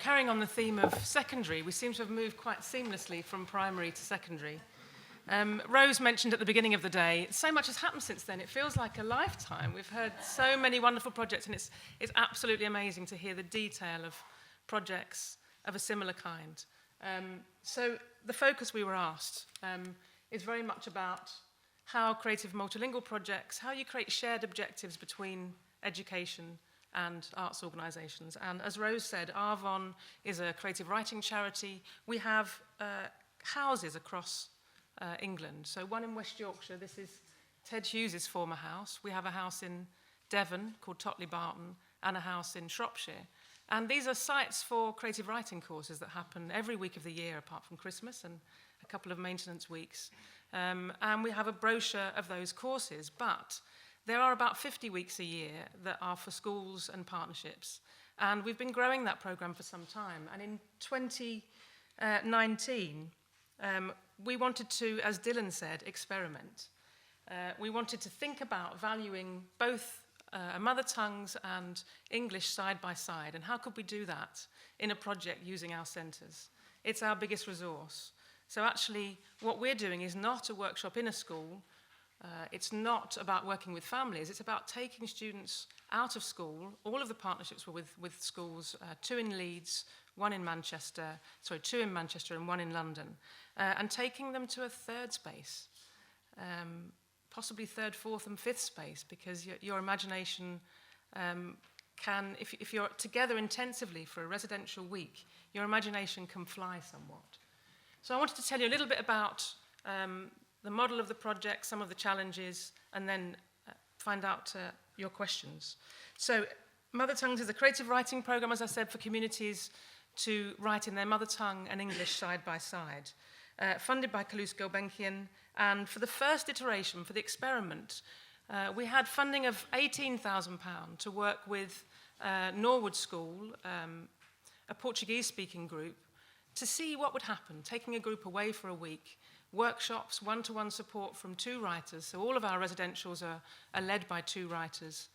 carrying on the theme of secondary, we seem to have moved quite seamlessly from primary to secondary. Rose mentioned at the beginning of the day, so much has happened since then. It feels like a lifetime. We've heard so many wonderful projects, and it's absolutely amazing to hear the detail of projects of a similar kind. So the focus we were asked is very much about how creative multilingual projects, how you create shared objectives between education and arts organisations. And as Rose said, Arvon is a creative writing charity. We have houses across England. So one in West Yorkshire, this is Ted Hughes' former house. We have a house in Devon called Totley Barton and a house in Shropshire. And these are sites for creative writing courses that happen every week of the year apart from Christmas and a couple of maintenance weeks. And we have a brochure of those courses, but there are about 50 weeks a year that are for schools and partnerships. And we've been growing that programme for some time. And in 2019, we wanted to, as Dylan said, experiment. We wanted to think about valuing both mother tongues and English side by side, and how could we do that in a project using our centres? It's our biggest resource. So actually, what we're doing is not a workshop in a school. It's not about working with families. It's about taking students out of school. All of the partnerships were with schools, two in Manchester and one in London, and taking them to a third space, possibly third, fourth and fifth space, because your imagination can, if you're together intensively for a residential week, your imagination can fly somewhat. So I wanted to tell you a little bit about the model of the project, some of the challenges, and then find out your questions. So Mother Tongues is a creative writing programme, as I said, for communities to write in their mother tongue and English side by side, funded by Kaleido. And for the first iteration, for the experiment, we had funding of £18,000 to work with Norwood School, a Portuguese-speaking group, to see what would happen, taking a group away for a week, workshops, one-to-one support from two writers. So all of our residentials are led by two writers.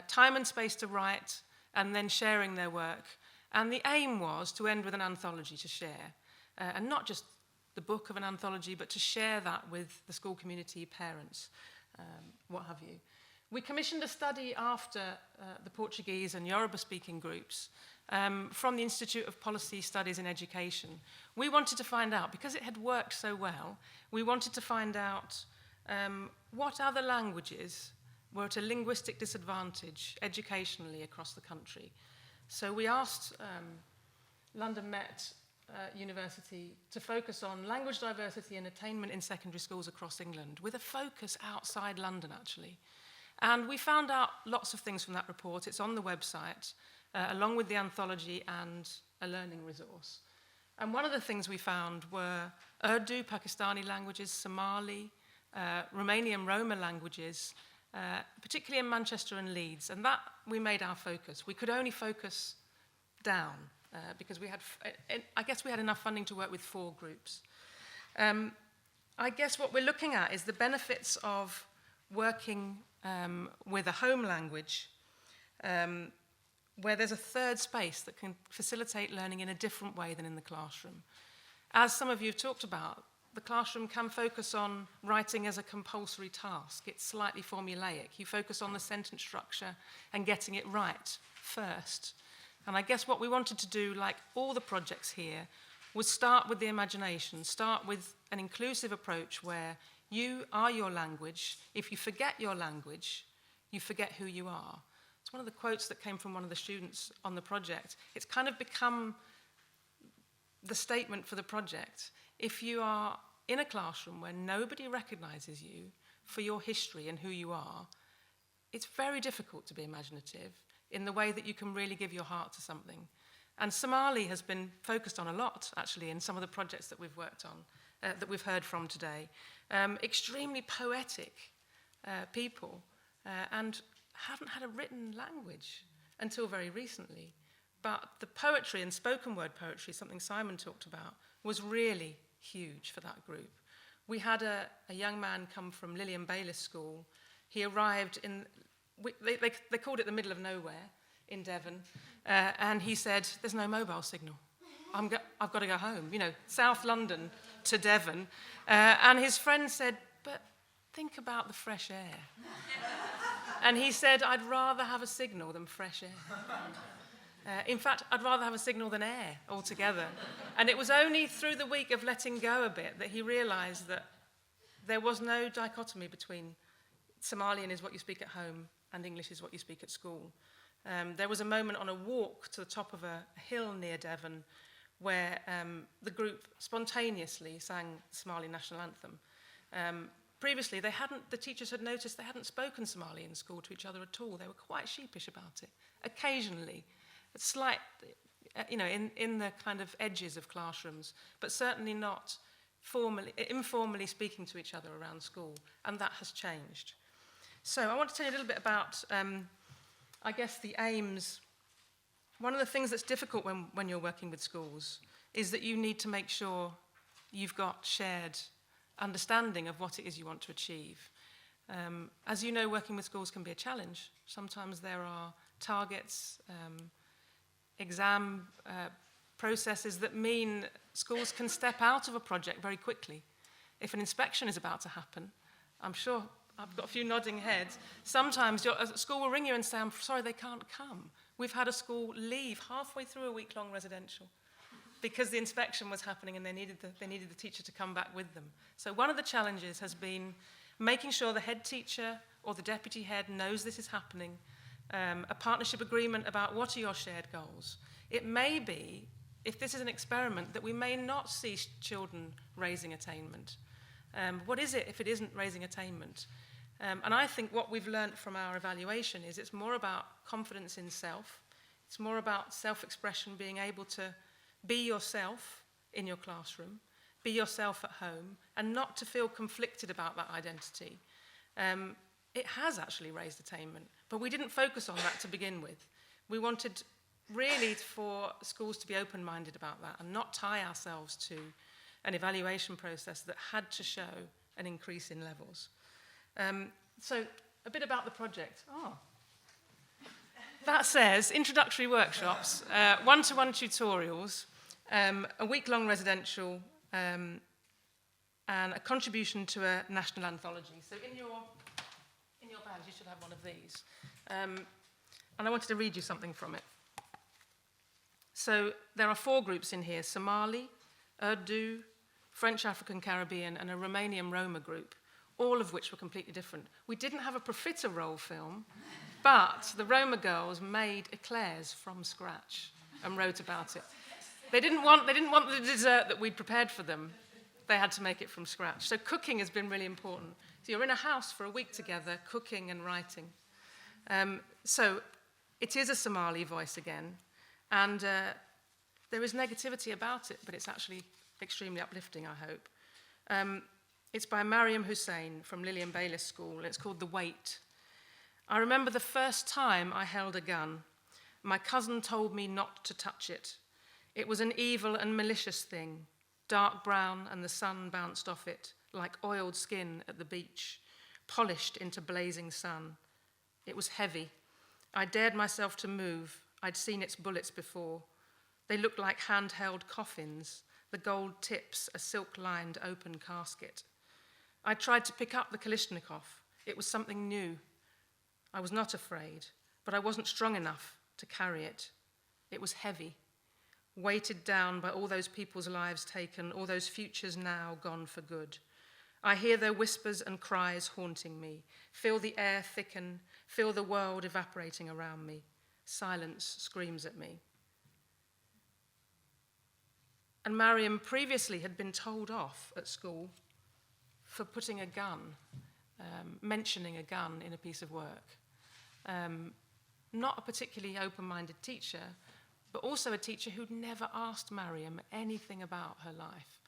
Time and space to write, and then sharing their work. And the aim was to end with an anthology to share. And not just the book of an anthology, but to share that with the school community, parents, what have you. We commissioned a study after the Portuguese and Yoruba-speaking groups from the Institute of Policy Studies in Education. We wanted to find out, because it had worked so well, we wanted to find out what other languages were at a linguistic disadvantage educationally across the country. So we asked London Met University to focus on language diversity and attainment in secondary schools across England, with a focus outside London, actually. And we found out lots of things from that report. It's on the website, along with the anthology and a learning resource. And one of the things we found were Urdu, Pakistani languages, Somali, Romanian Roma languages, particularly in Manchester and Leeds. And that we made our focus. We could only focus down because I guess we had enough funding to work with 4 groups. I guess what we're looking at is the benefits of working with a home language where there's a third space that can facilitate learning in a different way than in the classroom. As some of you have talked about, the classroom can focus on writing as a compulsory task. It's slightly formulaic. You focus on the sentence structure and getting it right first. And I guess what we wanted to do, like all the projects here, was start with the imagination, start with an inclusive approach where you are your language. If you forget your language, you forget who you are. It's one of the quotes that came from one of the students on the project. It's kind of become the statement for the project. If you are in a classroom where nobody recognises you for your history and who you are, it's very difficult to be imaginative in the way that you can really give your heart to something. And Somali has been focused on a lot, actually, in some of the projects that we've worked on, that we've heard from today. Extremely poetic people, and haven't had a written language until very recently. But the poetry and spoken word poetry, something Simon talked about, was really huge for that group. We had a young man come from Lillian Baylis School. He arrived in, they called it the middle of nowhere. in Devon, and he said, there's no mobile signal. I've got to go home, you know, South London to Devon. And his friend said, but think about the fresh air. And he said, I'd rather have a signal than fresh air. In fact, I'd rather have a signal than air altogether. And it was only through the week of letting go a bit that he realized that there was no dichotomy between Somalian is what you speak at home and English is what you speak at school. There was a moment on a walk to the top of a hill near Devon where the group spontaneously sang the Somali national anthem. Previously, the teachers had noticed they hadn't spoken Somali in school to each other at all. They were quite sheepish about it. Occasionally, a slight, you know, in the kind of edges of classrooms, but certainly not informally speaking to each other around school, and that has changed. So I want to tell you a little bit about, I guess, the aims. One of the things that's difficult when you're working with schools is that you need to make sure you've got shared understanding of what it is you want to achieve. As you know, working with schools can be a challenge. Sometimes there are targets, exam processes that mean schools can step out of a project very quickly. If an inspection is about to happen, I'm sure I've got a few nodding heads. Sometimes a school will ring you and say, I'm sorry, they can't come. We've had a school leave halfway through a week-long residential because the inspection was happening and they needed the teacher to come back with them. So one of the challenges has been making sure the head teacher or the deputy head knows this is happening, a partnership agreement about what are your shared goals. It may be, if this is an experiment, that we may not see children raising attainment. What is it if it isn't raising attainment? And I think what we've learned from our evaluation is it's more about confidence in self. It's more about self-expression, being able to be yourself in your classroom, be yourself at home, and not to feel conflicted about that identity. It has actually raised attainment, but we didn't focus on that to begin with. We wanted really for schools to be open-minded about that and not tie ourselves to an evaluation process that had to show an increase in levels. So a bit about the project. That says introductory workshops, one-to-one tutorials, a week-long residential, and a contribution to a national anthology. So in your badge, you should have one of these. And I wanted to read you something from it. So there are 4 groups in here: Somali, Urdu, French African Caribbean, and a Romanian Roma group, all of which were completely different. We didn't have a profiterole film, but the Roma girls made eclairs from scratch and wrote about it. They didn't want the dessert that we'd prepared for them. They had to make it from scratch. So cooking has been really important. So you're in a house for a week together, cooking and writing. So it is a Somali voice again, and there is negativity about it, but it's actually extremely uplifting, I hope. It's by Mariam Hussein from Lillian Baylis School, and it's called The Weight. I remember the first time I held a gun. My cousin told me not to touch it. It was an evil and malicious thing, dark brown, and the sun bounced off it like oiled skin at the beach, polished into blazing sun. It was heavy. I dared myself to move. I'd seen its bullets before. They looked like handheld coffins, the gold tips a silk-lined open casket. I tried to pick up the Kalashnikov. It was something new. I was not afraid, but I wasn't strong enough to carry it. It was heavy, weighted down by all those people's lives taken, all those futures now gone for good. I hear their whispers and cries haunting me, feel the air thicken, feel the world evaporating around me. Silence screams at me. And Mariam previously had been told off at school for putting a gun, mentioning a gun in a piece of work. Not a particularly open-minded teacher, but also a teacher who'd never asked Mariam anything about her life.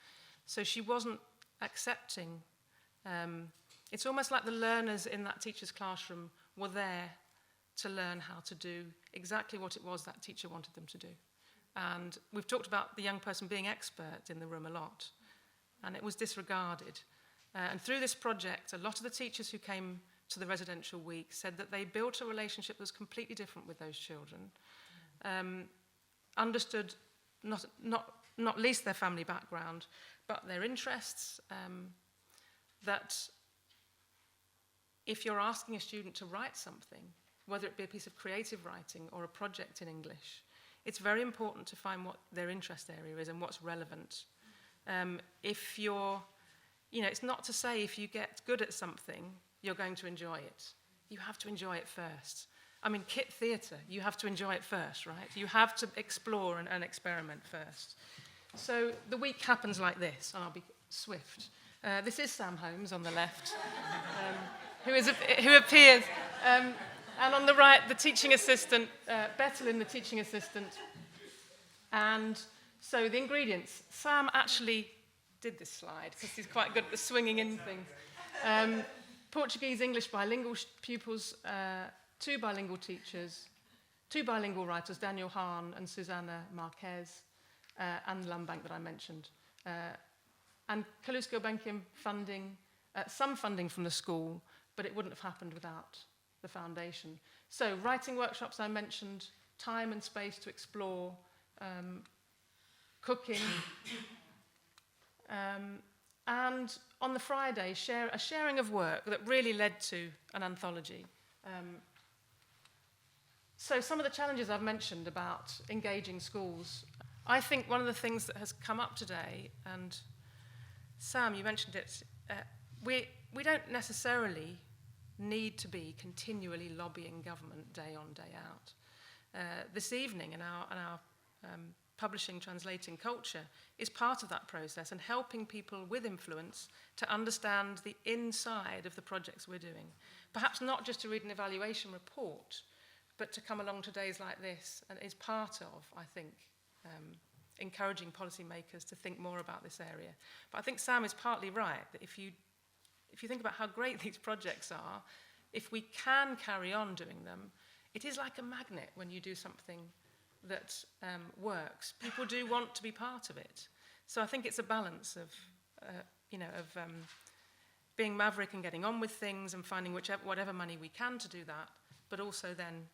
So she wasn't accepting. It's almost like the learners in that teacher's classroom were there to learn how to do exactly what it was that teacher wanted them to do. And we've talked about the young person being expert in the room a lot, and it was disregarded. And through this project, a lot of the teachers who came to the residential week said that they built a relationship that was completely different with those children, understood not least their family background, but their interests, that if you're asking a student to write something, whether it be a piece of creative writing or a project in English, it's very important to find what their interest area is and what's relevant. If you're, it's not to say if you get good at something, you're going to enjoy it. You have to enjoy it first. I mean, kit theatre, you have to enjoy it first, right? You have to explore and experiment first. So the week happens like this, and I'll be swift. This is Sam Holmes on the left, who appears. And on the right, the teaching assistant, Becky, the teaching assistant. And so the ingredients. Sam actually did this slide because he's quite good at the swinging in things. Portuguese, English bilingual pupils, 2 bilingual teachers, 2 bilingual writers, Daniel Hahn and Susana Marquez, and Lambank that I mentioned. And Kaleido Gulbenkian funding, some funding from the school, but it wouldn't have happened without the foundation. So writing workshops I mentioned, time and space to explore, cooking, and on the Friday, a sharing of work that really led to an anthology. So some of the challenges I've mentioned about engaging schools, I think one of the things that has come up today, and Sam, you mentioned it, we don't necessarily need to be continually lobbying government day on, day out. This evening in our publishing, translating culture is part of that process and helping people with influence to understand the inside of the projects we're doing. Perhaps not just to read an evaluation report, but to come along to days like this and is part of, I think, encouraging policymakers to think more about this area. But I think Sam is partly right, that if you think about how great these projects are, if we can carry on doing them, it is like a magnet when you do something that works. People do want to be part of it. So I think it's a balance of, being maverick and getting on with things and finding whatever money we can to do that, but also then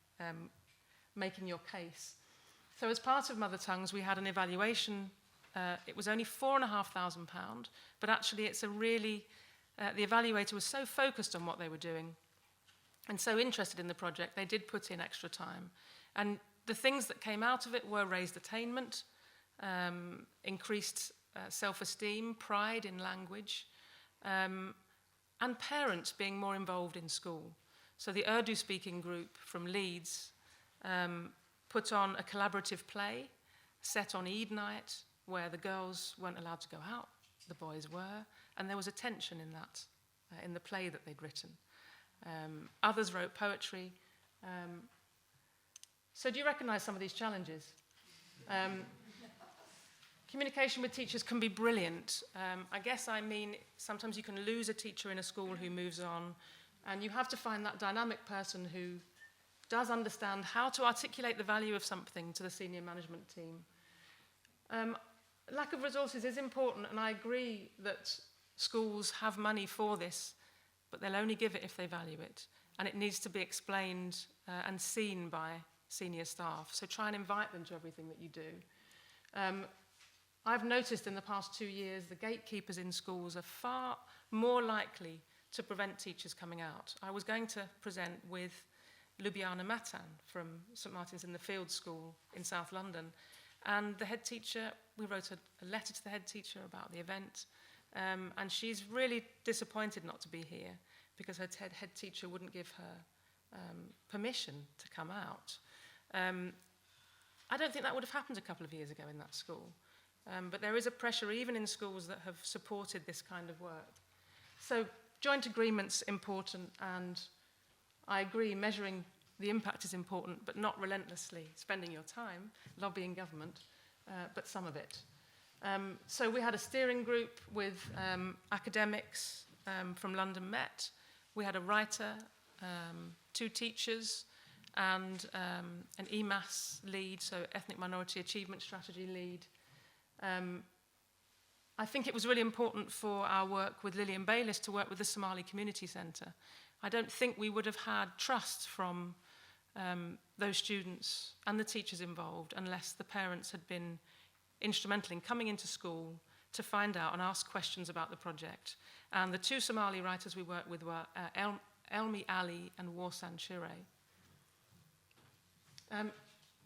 making your case. So as part of Mother Tongues, we had an evaluation. It was only £4,500, but actually it's a really, the evaluator was so focused on what they were doing and so interested in the project, they did put in extra time. And the things that came out of it were raised attainment, increased self-esteem, pride in language, and parents being more involved in school. So the Urdu-speaking group from Leeds put on a collaborative play set on Eid night where the girls weren't allowed to go out, the boys were, and there was a tension in that, in the play that they'd written. Others wrote poetry. So do you recognise some of these challenges? Communication with teachers can be brilliant. I guess I mean sometimes you can lose a teacher in a school who moves on, and you have to find that dynamic person who does understand how to articulate the value of something to the senior management team. Lack of resources is important, and I agree that schools have money for this, but they'll only give it if they value it, and it needs to be explained and seen by senior staff. So try and invite them to everything that you do. I've noticed in the past 2 years the gatekeepers in schools are far more likely to prevent teachers coming out. I was going to present with Ljubljana Matan from St Martin's in the Fields School in South London, and the head teacher, we wrote a letter to the head teacher about the event, and she's really disappointed not to be here because her head teacher wouldn't give her permission to come out. I don't think that would have happened a couple of years ago in that school, but there is a pressure even in schools that have supported this kind of work. So joint agreement's important, and I agree measuring the impact is important, but not relentlessly spending your time lobbying government, but some of it. So we had a steering group with academics from London Met. We had a writer, 2 teachers, and an EMAS lead, so Ethnic Minority Achievement Strategy lead. I think it was really important for our work with Lillian Bayliss to work with the Somali Community Centre, I don't think we would have had trust from those students and the teachers involved unless the parents had been instrumental in coming into school to find out and ask questions about the project. And the two Somali writers we worked with were Elmi Ali and Warsan Shire.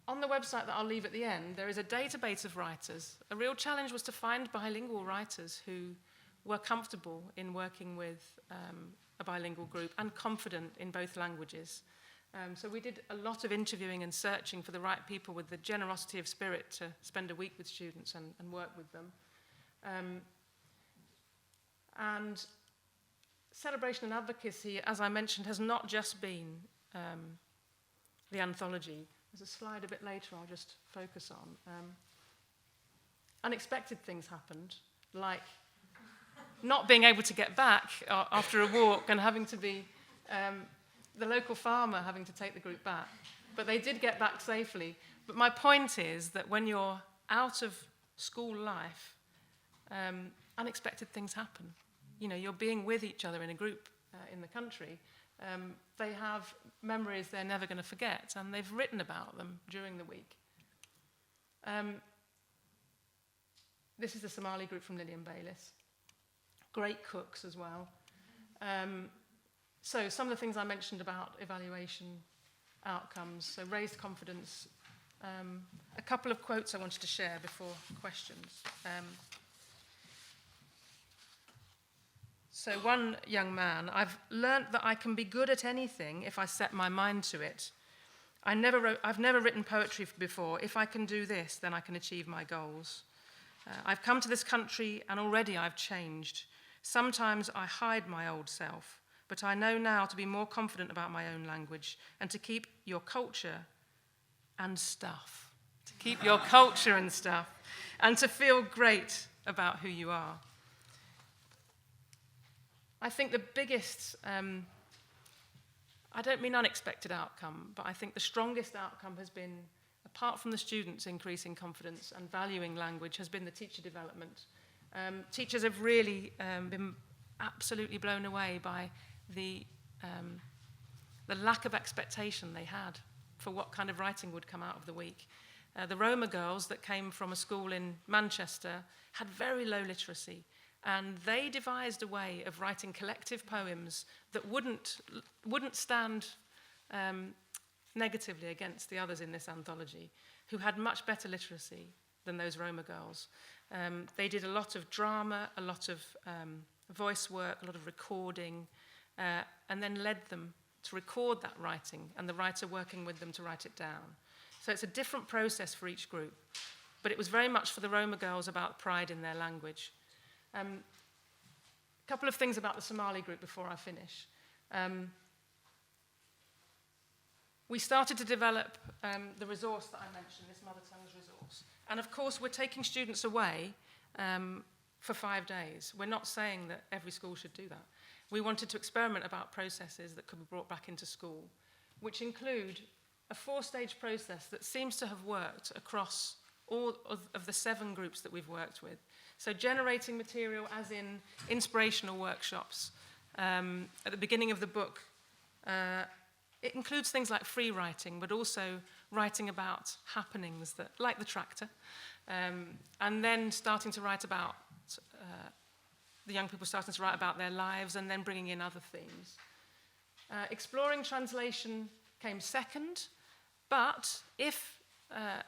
On the website that I'll leave at the end, there is a database of writers. A real challenge was to find bilingual writers who were comfortable in working with a bilingual group and confident in both languages. So we did a lot of interviewing and searching for the right people with the generosity of spirit to spend a week with students and work with them. And celebration and advocacy, as I mentioned, has not just been the anthology. There's a slide a bit later I'll just focus on. Unexpected things happened, like not being able to get back after a walk and having to be the local farmer having to take the group back. But they did get back safely. But my point is that when you're out of school life, unexpected things happen. You know, you're being with each other in a group in the country. They have memories they're never going to forget, and they've written about them during the week. This is the Somali group from Lillian Bayliss. Great cooks as well. So some of the things I mentioned about evaluation outcomes, so raised confidence. A couple of quotes I wanted to share before questions. So one young man, I've learnt that I can be good at anything if I set my mind to it. I've never written poetry before. If I can do this, then I can achieve my goals. I've come to this country and already I've changed. Sometimes I hide my old self, but I know now to be more confident about my own language and to keep your culture and stuff. To keep your culture and stuff and to feel great about who you are. I think the biggest, I don't mean unexpected outcome, but I think the strongest outcome has been, apart from the students increasing confidence and valuing language, has been the teacher development. Teachers have really been absolutely blown away by the lack of expectation they had for what kind of writing would come out of the week. The Roma girls that came from a school in Manchester had very low literacy, and they devised a way of writing collective poems that wouldn't stand negatively against the others in this anthology, who had much better literacy than those Roma girls. They did a lot of drama, a lot of voice work, a lot of recording, and then led them to record that writing, and the writer working with them to write it down. So it's a different process for each group, but it was very much for the Roma girls about pride in their language. A couple of things about the Somali group before I finish. We started to develop the resource that I mentioned, this Mother Tongues resource. And of course, we're taking students away for 5 days. We're not saying that every school should do that. We wanted to experiment about processes that could be brought back into school, which include a 4-stage process that seems to have worked across all of the 7 groups that we've worked with. So generating material as in inspirational workshops. At the beginning of the book, it includes things like free writing, but also writing about happenings, that, like the tractor, and then starting to write about, the young people starting to write about their lives and then bringing in other themes. Exploring translation came second, but if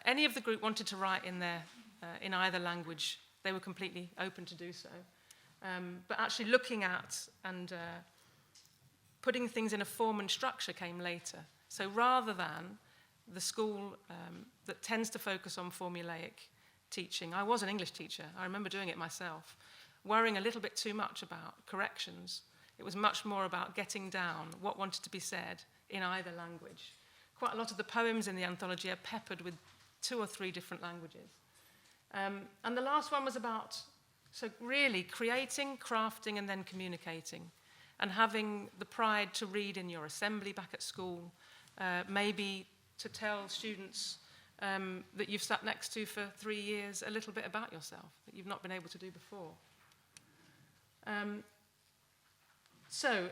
any of the group wanted to write in either language, they were completely open to do so. But actually looking at and putting things in a form and structure came later. So rather than the school that tends to focus on formulaic teaching, I was an English teacher, I remember doing it myself, worrying a little bit too much about corrections. It was much more about getting down what wanted to be said in either language. Quite a lot of the poems in the anthology are peppered with 2 or 3 different languages. And the last one was about, so really creating, crafting, and then communicating, and having the pride to read in your assembly back at school, maybe to tell students that you've sat next to for 3 years a little bit about yourself that you've not been able to do before. So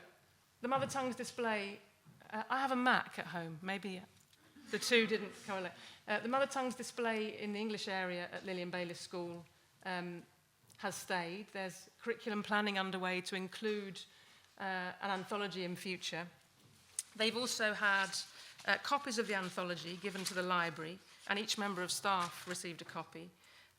The Mother Tongues display, I have a Mac at home, maybe the two didn't correlate. The Mother Tongues display in the English area at Lillian Bayliss School has stayed. There's curriculum planning underway to include an anthology in future. They've also had copies of the anthology given to the library, and each member of staff received a copy.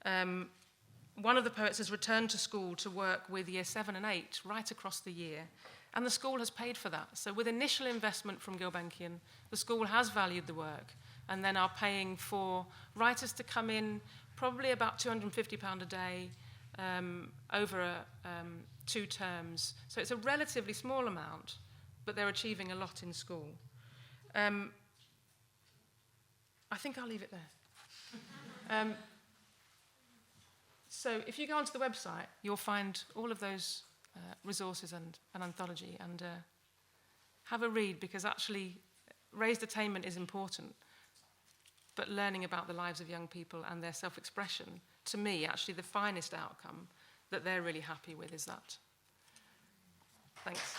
One of the poets has returned to school to work with Year 7 and 8 right across the year, and the school has paid for that. So with initial investment from Gulbenkian, the school has valued the work and then are paying for writers to come in, probably about £250 a day over 2 terms. So it's a relatively small amount, but they're achieving a lot in school. I think I'll leave it there. So if you go onto the website, you'll find all of those resources and an anthology, and have a read, because actually raised attainment is important, but learning about the lives of young people and their self-expression, to me, actually the finest outcome that they're really happy with is that. Thanks.